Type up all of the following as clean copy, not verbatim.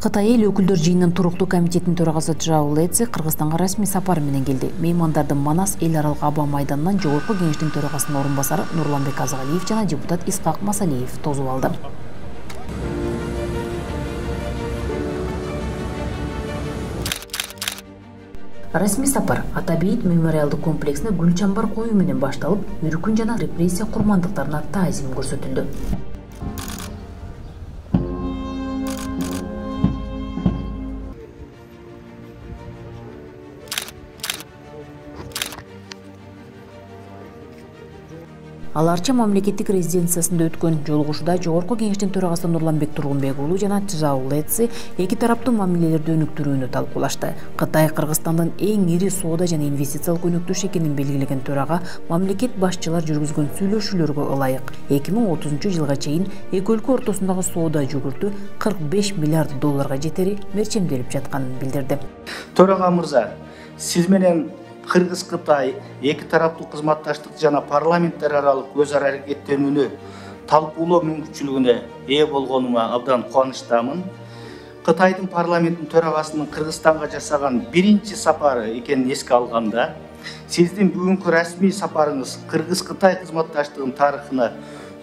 Кытай эл өкүлдөр жыйынынын туруктуу комитетинин төрагасы Чжао Лэцзи Кыргызстанга расмий сапар менен келди. Меймандарды Манас эл аралык аба майданынан жогорку кеңештин төрагасынын орун басары Нурланбек Азгалиев жана депутат Исхак Масалиев тосуп алды. Расмий сапар Ата-Бейит мемориалдык комплексине гүл чамбар коюу менен башталып, үркүн жана репрессия курмандыктарына таазим көрсөтүлдү. Аларча мамлекеттик резиденциясында өткөн жолугушууда жогорку кеңештин төрагасы Нурланбек Тургунбек уулу жана Чжао Лэцзи эки тараптуу мамилелерди өнүктүрүүнү талкуулашты. Кытай Кыргызстандын эң ири соода жана инвестициялык өнөктөш экенин белгилеген төрага мамлекет башчылар жүргүзгөн сүйлөшүүлөргө ылайык 2030 жылга чейин эки өлкө ортосундагы соода жүгүртүү 45 миллиард долларга жетери мерчемделип жатканын билдирди. Төрага мырза, сиз менен Кыргыз-Кытай эки тараптуу кызматташтык жана парламенттер аралык өз ара аракеттенүүнү талкуулоо мүмкүнчүлүгүнө ээ болгонума абдан кубанычтамын. Кытайдын парламенттин төрагасынын Кыргызстанга жасаган биринчи сапары экенин эске алганда, сиздин бүгүнкү расмий сапарыңыз Кыргыз-Кытай кызматташтыгынын тарыхына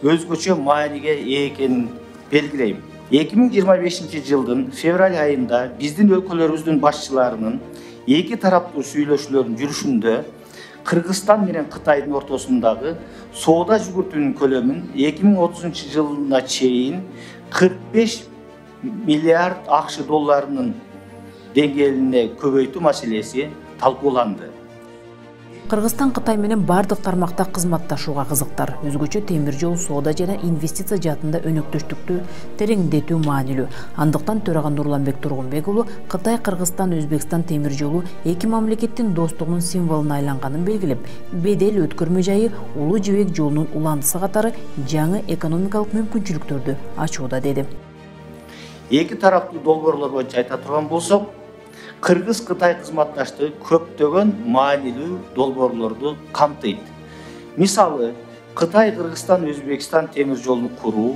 өзгөчө мааниге ээ экенин белгилейм. 2025 жылдын февраль айында биздин өлкөлөрүбүздүн башчыларынын эки тараптуу сүйлөшүүлөрдүн жүрүшүндө Кыргызстан менен Кытайдын ортосундагы соода жүгүртүүнүн көлөмүн 2030 жылына чейин 45 миллиард акш долларынын деңгээлине көбөйтүү маселеси талкууланды. Кыргызстан Кытай менен бардык тармакта кызматташууга кызыктар. Өзгөчө темир жол, соода жана инвестиция жаатында өнөктөштүктү тереңдетүү маанилүү. Андыктан төрага Нурланбек Тургунбек уулу Кытай Кыргызстан Өзбекстан темир жолу эки мамлекеттин достугунун символуна айланганын белгилеп, бедел өткөрмө жайы Улуу Жибек жолунун уландысы катары жаңы экономикалык мүмкүнчүлүктөрдү ачууда деди. Эки тараптуу долбоорлор боюнча айта турган болсок, Кыргыз-Кытай кызматташтыгы көптөгөн маанилүү долбоорлорду камтыйт. Мисалы, Кытай-Кыргызстан Өзбекстан темир жолун куруу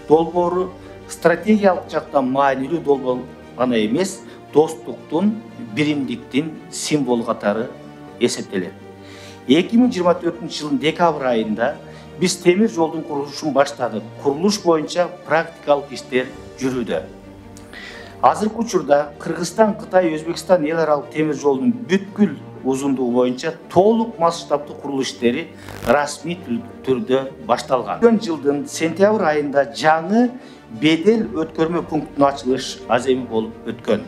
долбоору стратегиялык жактан маанилүү долбоор гана эмес, достуктун, биримдиктин символу катары эсептелет. 2024 жылдын декабрь айында биз темир жолдун курулушун баштадык. Курулуш боюнча практикалык иштер жүрүүдө. Азыркы учурда Кыргызстан, Кытай, Өзбекстан эл аралык темир жолунун бүткүл узундугу боюнча толук масштабдуу курулуш иштери расмий түрдө башталган. Өткөн жылдын сентябрь айында жаңы бедел өткөрмө пунктунун ачылыш аземи болуп өткөн.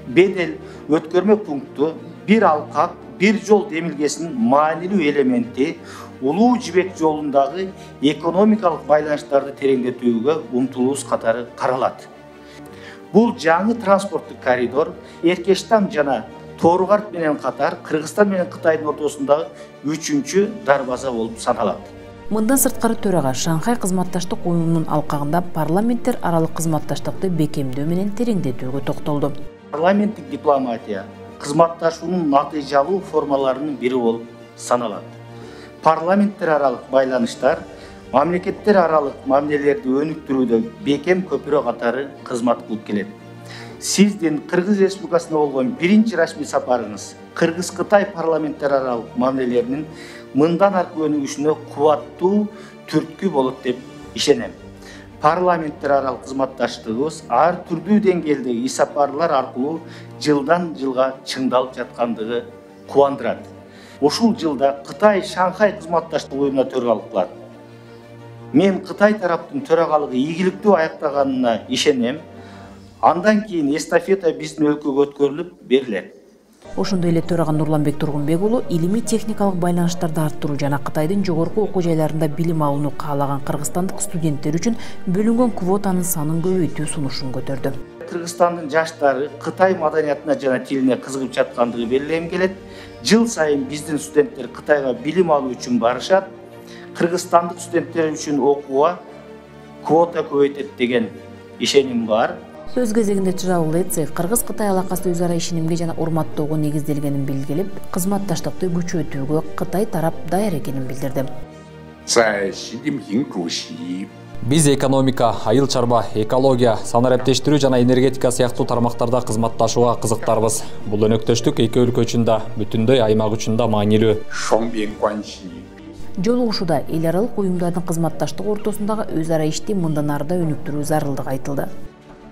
Бедел өткөрмө пункту бир алкак, бир жол демилгесинин маанилүү элементи Улуу Жибек жолундагы экономикалык байланыштарды тереңдетүүгө умтулуус катары каралат. Бул жаңы транспорттук коридор Эркештам жана Тооругарт менен катар Кыргызстан менен Кытайдын ортосундагы 3-чү дарбаза болуп саналат. Мындан сырткары төрага Шанхай кызматташтык уюмунун алкагында парламенттер аралык кызматташтыкты бекемдөө менен тереңдетүүгө токтолду. Парламенттик дипломатия кызматташуунун натыйжалуу формаларынын бири болуп саналат. Парламенттер аралык байланыштар мамлекеттер аралык мамилелерди өнүктүрүүдө бекем көпүрө катары кызмат кылып келет. Сиздин Кыргыз Республикасына болгон биринчи расмий сапарыңыз Кыргыз-Кытай парламенттер аралык мамилелеринин мындан аркы өнүгүшүнө кубаттуу түрткү болот деп ишенем. Парламенттер аралык кызматташтыгыбыз ар түрдүү деңгээлдеги иш сапарлар аркылуу жылдан жылга чыңдалып жаткандыгы кубандырат. Ушул жылда Кытай Шанхай кызматташтык уюмуна төрөгалык кылат. Мен Кытай тараптын төрагалыгы ийгиликтүү аяктаганына ишенем. Андан кийин эстафета биздин өлкөгө өткөрүлүп берилет. Ошондой эле төрага Нурланбек Тургунбек уулу илимий техникалык байланыштарды арттыруу жана Кытайдын жогорку окуу жайларында билим алууну каалаган кыргызстандык студенттер үчүн бөлүнгөн квотанын санын көбөйтүү сунушун көтөрдү. Кыргызстандын жаштары Кытай маданиятына жана тилине кызыгып жаткандыгы белгилем келет. Жыл сайын биздин студенттер Кытайга билим алуу үчүн барышат. Кыргызстандык студенттер үчүн окууга квота көбөйтөт деген ишеним бар. Өз кезегинде Чжао Лэцзи Кыргыз-Кытай алакасы өз ара ишенимге жана урматтоого негизделгенин белгилеп, кызматташтыкты күчөтүүгө Кытай тарап даяр экенин билдирди. Биз экономика, айыл чарба, экология, санариптештирүү жана энергетика сыяктуу тармактарда кызматташууга кызыктарбыз. Бул өнөктөштүк эки өлкө үчүн да, бүтүндөй аймак үчүн да маанилүү. Жолугушууда эл аралык уюмдардын кызматташтык ортосундагы өз ара ишти мындан ары да өнүктүрүү зарылдыгы айтылды.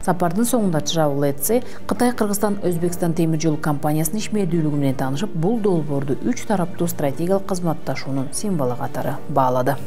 Сапардын соңунда Чжао Лэцзи Кытай, Кыргызстан, Өзбекстан темир жол компаниясынын ишмердүүлүгү менен таанышып, бул долбоорду 3 тараптуу стратегиялык кызматташуунун символу катары баалады.